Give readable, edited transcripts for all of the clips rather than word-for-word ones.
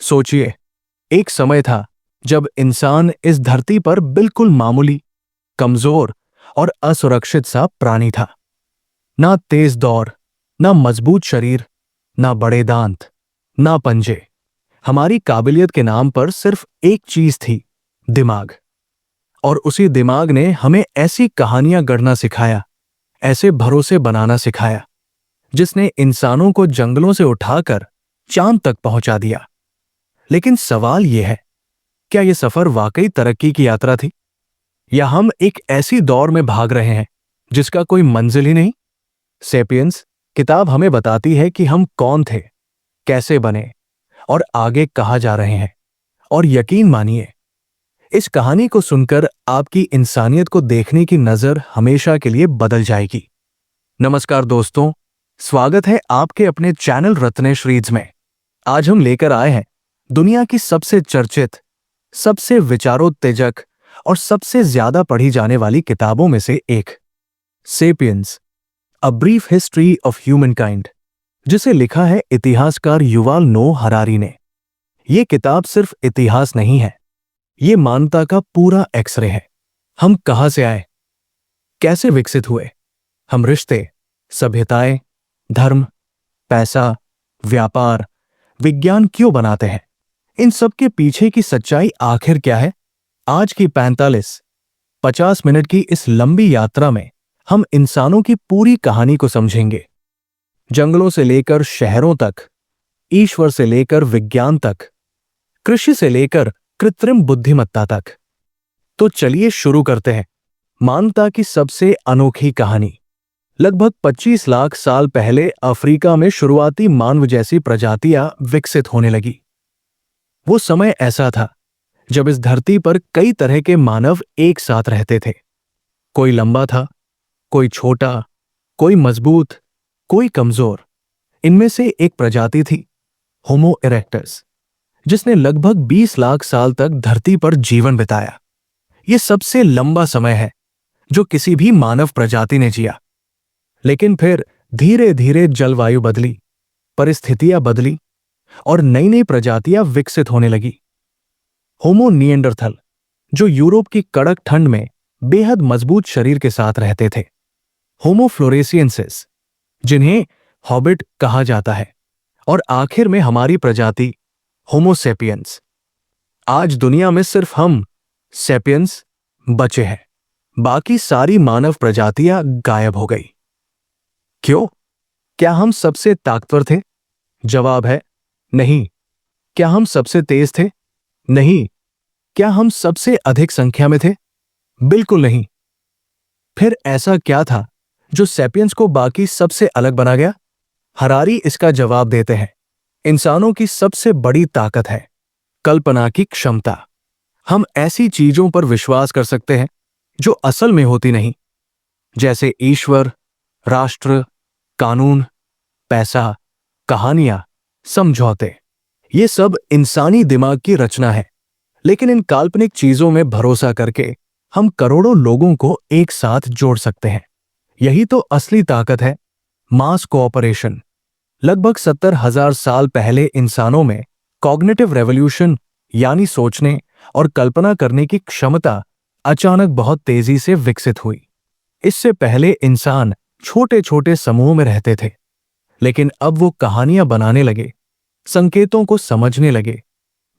सोचिए, एक समय था जब इंसान इस धरती पर बिल्कुल मामूली, कमजोर और असुरक्षित सा प्राणी था। ना तेज दौड़, ना मजबूत शरीर, ना बड़े दांत, ना पंजे। हमारी काबिलियत के नाम पर सिर्फ एक चीज थी, दिमाग। और उसी दिमाग ने हमें ऐसी कहानियां गढ़ना सिखाया, ऐसे भरोसे बनाना सिखाया, जिसने इंसानों को जंगलों से उठाकर चांद तक पहुंचा दिया। लेकिन सवाल यह है, क्या यह सफर वाकई तरक्की की यात्रा थी, या हम एक ऐसी दौड़ में भाग रहे हैं जिसका कोई मंजिल ही नहीं? सेपियंस किताब हमें बताती है कि हम कौन थे, कैसे बने और आगे कहां जा रहे हैं। और यकीन मानिए, इस कहानी को सुनकर आपकी इंसानियत को देखने की नजर हमेशा के लिए बदल जाएगी। नमस्कार दोस्तों, स्वागत है आपके अपने चैनल रत्नेश्रीज में। आज हम लेकर आए हैं दुनिया की सबसे चर्चित, सबसे विचारोत्तेजक और सबसे ज्यादा पढ़ी जाने वाली किताबों में से एक, Sapiens a brief history of humankind, जिसे लिखा है इतिहासकार युवाल नोह हरारी ने। यह किताब सिर्फ इतिहास नहीं है, ये मानवता का पूरा एक्सरे है। हम कहां से आए, कैसे विकसित हुए, हम रिश्ते, सभ्यताएं, धर्म, पैसा, व्यापार, विज्ञान क्यों बनाते हैं, इन सब के पीछे की सच्चाई आखिर क्या है। आज की 45-50 मिनट की इस लंबी यात्रा में हम इंसानों की पूरी कहानी को समझेंगे। जंगलों से लेकर शहरों तक, ईश्वर से लेकर विज्ञान तक, कृषि से लेकर कृत्रिम बुद्धिमत्ता तक। तो चलिए शुरू करते हैं मानवता की सबसे अनोखी कहानी। लगभग 25 लाख साल पहले अफ्रीका में शुरुआती मानव जैसी प्रजातियां विकसित होने लगी। वो समय ऐसा था जब इस धरती पर कई तरह के मानव एक साथ रहते थे। कोई लंबा था, कोई छोटा, कोई मजबूत, कोई कमजोर। इनमें से एक प्रजाति थी होमो इरेक्टस, जिसने लगभग 20 लाख साल तक धरती पर जीवन बिताया। यह सबसे लंबा समय है जो किसी भी मानव प्रजाति ने जिया। लेकिन फिर धीरे धीरे जलवायु बदली, परिस्थितियां बदली और नई नई प्रजातियां विकसित होने लगी। होमो निएंडरथल, जो यूरोप की कड़क ठंड में बेहद मजबूत शरीर के साथ रहते थे। होमो फ्लोरेसियंसिस, जिन्हें हॉबिट कहा जाता है। और आखिर में हमारी प्रजाति होमो सेपियंस। आज दुनिया में सिर्फ हम सेपियंस बचे हैं, बाकी सारी मानव प्रजातियां गायब हो गई। क्यों? क्या हम सबसे ताकतवर थे? जवाब है नहीं। क्या हम सबसे तेज थे? नहीं। क्या हम सबसे अधिक संख्या में थे? बिल्कुल नहीं। फिर ऐसा क्या था जो सेपियंस को बाकी सबसे अलग बना गया? हरारी इसका जवाब देते हैं, इंसानों की सबसे बड़ी ताकत है कल्पना की क्षमता। हम ऐसी चीजों पर विश्वास कर सकते हैं जो असल में होती नहीं, जैसे ईश्वर, राष्ट्र, कानून, पैसा, कहानियां, समझौते। ये सब इंसानी दिमाग की रचना है। लेकिन इन काल्पनिक चीजों में भरोसा करके हम करोड़ों लोगों को एक साथ जोड़ सकते हैं। यही तो असली ताकत है, मास कोऑपरेशन। लगभग 70,000 साल पहले इंसानों में कॉग्निटिव रेवोल्यूशन, यानी सोचने और कल्पना करने की क्षमता अचानक बहुत तेजी से विकसित हुई। इससे पहले इंसान छोटे छोटे समूहों में रहते थे, लेकिन अब वो कहानियां बनाने लगे, संकेतों को समझने लगे,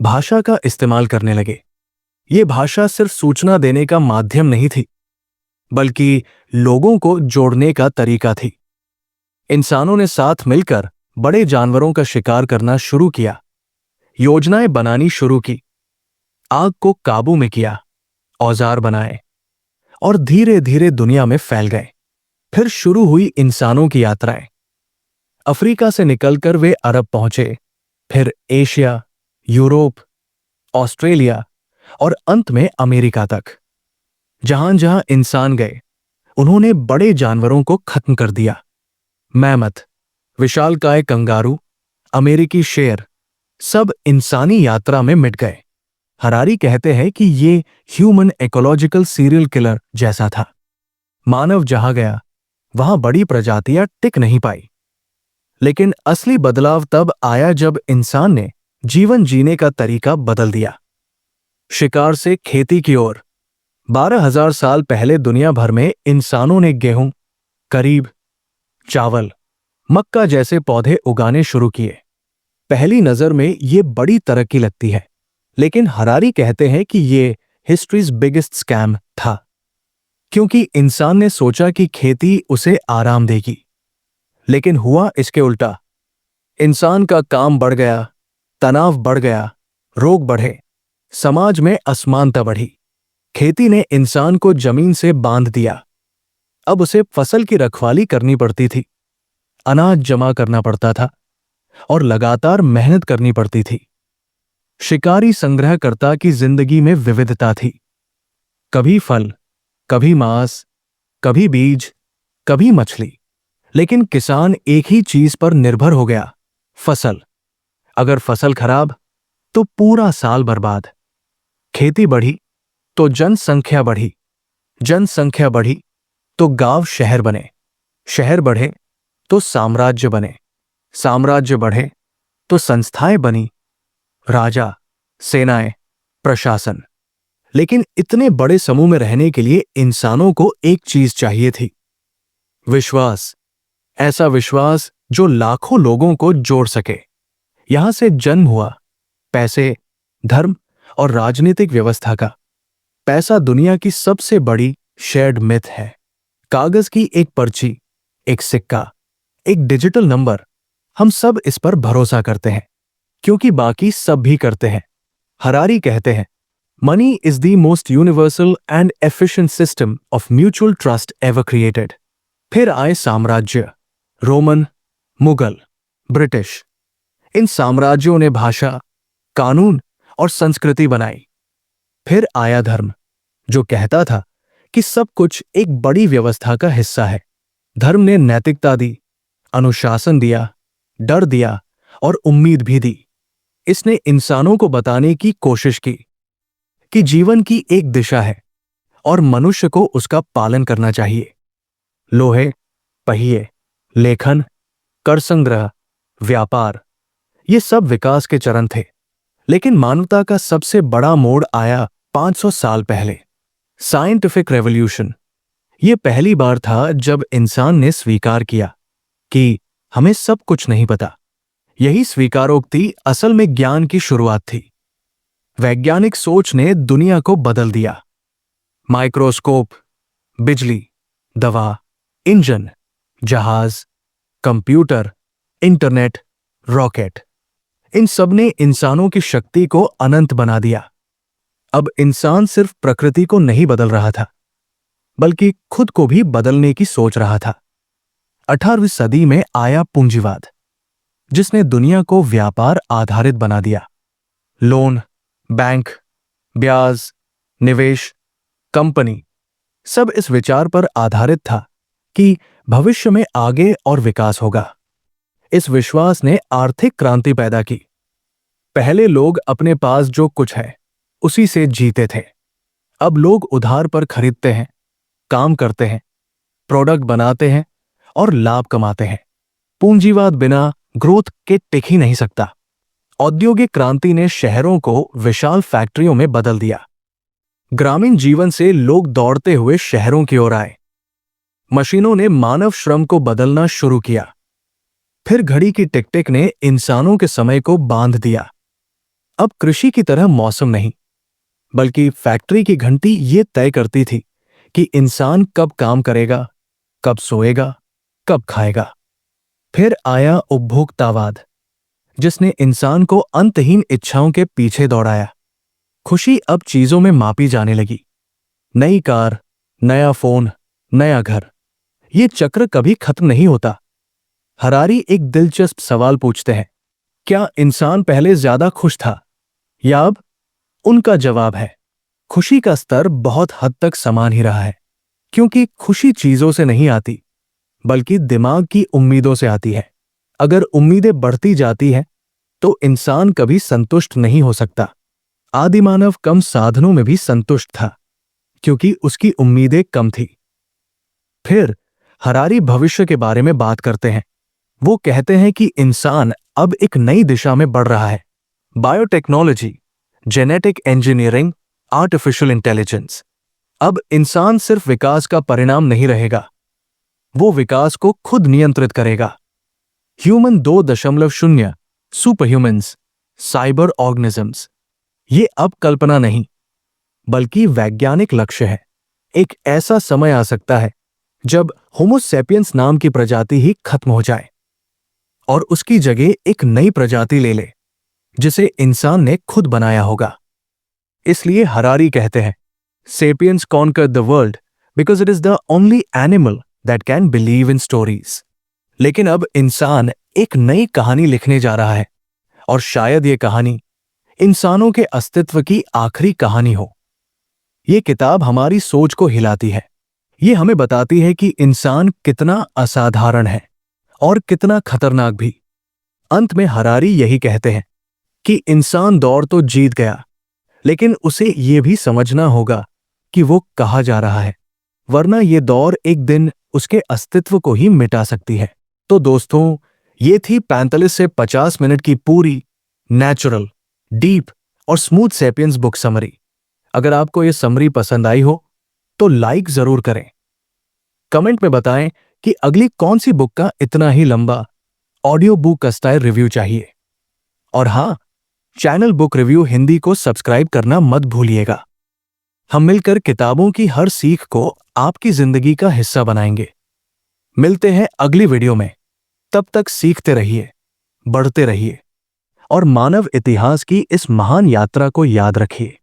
भाषा का इस्तेमाल करने लगे। ये भाषा सिर्फ सूचना देने का माध्यम नहीं थी, बल्कि लोगों को जोड़ने का तरीका थी। इंसानों ने साथ मिलकर बड़े जानवरों का शिकार करना शुरू किया, योजनाएं बनानी शुरू की, आग को काबू में किया, औजार बनाए और धीरे धीरे दुनिया में फैल गए। फिर शुरू हुई इंसानों की यात्राएं। अफ्रीका से निकलकर वे अरब पहुंचे, फिर एशिया, यूरोप, ऑस्ट्रेलिया और अंत में अमेरिका तक। जहां जहां इंसान गए, उन्होंने बड़े जानवरों को खत्म कर दिया। मैमथ, विशालकाय कंगारू, अमेरिकी शेर, सब इंसानी यात्रा में मिट गए। हरारी कहते हैं कि ये ह्यूमन इकोलॉजिकल सीरियल किलर जैसा था। मानव जहां गया, वहां बड़ी प्रजातियां टिक नहीं पाई। लेकिन असली बदलाव तब आया जब इंसान ने जीवन जीने का तरीका बदल दिया। शिकार से खेती की ओर। 12,000 साल पहले दुनिया भर में इंसानों ने गेहूं, करीब, चावल, मक्का जैसे पौधे उगाने शुरू किए। पहली नजर में ये बड़ी तरक्की लगती है, लेकिन हरारी कहते हैं कि ये हिस्ट्रीज बिगेस्ट स्कैम था, क्योंकि इंसान ने सोचा कि खेती उसे आराम देगी। लेकिन हुआ इसके उल्टा। इंसान का काम बढ़ गया, तनाव बढ़ गया, रोग बढ़े, समाज में असमानता बढ़ी। खेती ने इंसान को जमीन से बांध दिया। अब उसे फसल की रखवाली करनी पड़ती थी, अनाज जमा करना पड़ता था और लगातार मेहनत करनी पड़ती थी। शिकारी संग्रहकर्ता की जिंदगी में विविधता थी। कभी फल, कभी मांस, कभी बीज, कभी मछली। लेकिन किसान एक ही चीज पर निर्भर हो गया, फसल। अगर फसल खराब तो पूरा साल बर्बाद। खेती बढ़ी तो जनसंख्या बढ़ी, जनसंख्या बढ़ी तो गांव शहर बने, शहर बढ़े तो साम्राज्य बने, साम्राज्य बढ़े तो संस्थाएं बनी, राजा, सेनाएं, प्रशासन। लेकिन इतने बड़े समूह में रहने के लिए इंसानों को एक चीज चाहिए थी, विश्वास। ऐसा विश्वास जो लाखों लोगों को जोड़ सके। यहां से जन्म हुआ पैसे, धर्म और राजनीतिक व्यवस्था का। पैसा दुनिया की सबसे बड़ी शेयर्ड मिथ है। कागज की एक पर्ची, एक सिक्का, एक डिजिटल नंबर, हम सब इस पर भरोसा करते हैं क्योंकि बाकी सब भी करते हैं। हरारी कहते हैं, money is the most universal and efficient system of mutual trust ever created. फिर आए साम्राज्य, रोमन, मुगल, ब्रिटिश। इन साम्राज्यों ने भाषा, कानून और संस्कृति बनाई। फिर आया धर्म, जो कहता था कि सब कुछ एक बड़ी व्यवस्था का हिस्सा है। धर्म ने नैतिकता दी, अनुशासन दिया, डर दिया और उम्मीद भी दी। इसने इंसानों को बताने की कोशिश की कि जीवन की एक दिशा है और मनुष्य को उसका पालन करना चाहिए। लोहे, पहिए, लेखन, कर संग्रह, व्यापार, ये सब विकास के चरण थे। लेकिन मानवता का सबसे बड़ा मोड़ आया 500 साल पहले, साइंटिफिक रेवोल्यूशन। ये पहली बार था जब इंसान ने स्वीकार किया कि हमें सब कुछ नहीं पता। यही स्वीकारोक्ति असल में ज्ञान की शुरुआत थी। वैज्ञानिक सोच ने दुनिया को बदल दिया। माइक्रोस्कोप, बिजली, दवा, इंजन, जहाज, कंप्यूटर, इंटरनेट, रॉकेट, इन सब ने इंसानों की शक्ति को अनंत बना दिया। अब इंसान सिर्फ प्रकृति को नहीं बदल रहा था, बल्कि खुद को भी बदलने की सोच रहा था। 18वीं सदी में आया पूंजीवाद, जिसने दुनिया को व्यापार आधारित बना दिया। लोन, बैंक, ब्याज, निवेश, कंपनी, सब इस विचार पर आधारित था कि भविष्य में आगे और विकास होगा। इस विश्वास ने आर्थिक क्रांति पैदा की। पहले लोग अपने पास जो कुछ है उसी से जीते थे। अब लोग उधार पर खरीदते हैं, काम करते हैं, प्रोडक्ट बनाते हैं और लाभ कमाते हैं। पूंजीवाद बिना ग्रोथ के टिक ही नहीं सकता। औद्योगिक क्रांति ने शहरों को विशाल फैक्ट्रियों में बदल दिया। ग्रामीण जीवन से लोग दौड़ते हुए शहरों की ओर आए। मशीनों ने मानव श्रम को बदलना शुरू किया। फिर घड़ी की टिक-टिक ने इंसानों के समय को बांध दिया। अब कृषि की तरह मौसम नहीं, बल्कि फैक्ट्री की घंटी ये तय करती थी कि इंसान कब काम करेगा, कब सोएगा, कब खाएगा। फिर आया उपभोक्तावाद, जिसने इंसान को अंतहीन इच्छाओं के पीछे दौड़ाया। खुशी अब चीजों में मापी जाने लगी। नई कार, नया फोन, नया घर, ये चक्र कभी खत्म नहीं होता। हरारी एक दिलचस्प सवाल पूछते हैं, क्या इंसान पहले ज्यादा खुश था या अब? उनका जवाब है, खुशी का स्तर बहुत हद तक समान ही रहा है, क्योंकि खुशी चीजों से नहीं आती, बल्कि दिमाग की उम्मीदों से आती है। अगर उम्मीदें बढ़ती जाती हैं, तो इंसान कभी संतुष्ट नहीं हो सकता। आदिमानव कम साधनों में भी संतुष्ट था, क्योंकि उसकी उम्मीदें कम थी। फिर हरारी भविष्य के बारे में बात करते हैं। वो कहते हैं कि इंसान अब एक नई दिशा में बढ़ रहा है। Biotechnology, genetic engineering, artificial intelligence. अब इंसान सिर्फ विकास का परिणाम नहीं रहेगा, वो विकास को खुद नियंत्रित करेगा। Human 2.0, super humans, cyber organisms. ये अब कल्पना नहीं बल्कि वैज्ञानिक लक्ष्य है। एक ऐसा समय आ सकता है जब होमो सेपियंस नाम की प्रजाति ही खत्म हो जाए और उसकी जगह एक नई प्रजाति ले ले जिसे इंसान ने खुद बनाया होगा। इसलिए हरारी कहते हैं, sapiens conquered the world because it is the only animal that can believe in stories. लेकिन अब इंसान एक नई कहानी लिखने जा रहा है और शायद ये कहानी इंसानों के अस्तित्व की आखिरी कहानी हो। ये किताब हमारी सोच को हिलाती है। ये हमें बताती है कि इंसान कितना असाधारण है और कितना खतरनाक भी। अंत में हरारी यही कहते हैं कि इंसान दौर तो जीत गया, लेकिन उसे ये भी समझना होगा कि वो कहाँ जा रहा है, वरना ये दौर एक दिन उसके अस्तित्व को ही मिटा सकती है। तो दोस्तों, ये थी 45 से 50 मिनट की पूरी नेचुरल, डीप और स्मूथ सेपियंस बुक समरी। अगर आपको ये समरी पसंद आई हो तो लाइक जरूर करें। कमेंट में बताएं कि अगली कौन सी बुक का इतना ही लंबा ऑडियो बुक का स्टाइल रिव्यू चाहिए। और हां, चैनल बुक रिव्यू हिंदी को सब्सक्राइब करना मत भूलिएगा। हम मिलकर किताबों की हर सीख को आपकी जिंदगी का हिस्सा बनाएंगे। मिलते हैं अगली वीडियो में। तब तक सीखते रहिए, बढ़ते रहिए और मानव इतिहास की इस महान यात्रा को याद रखिए।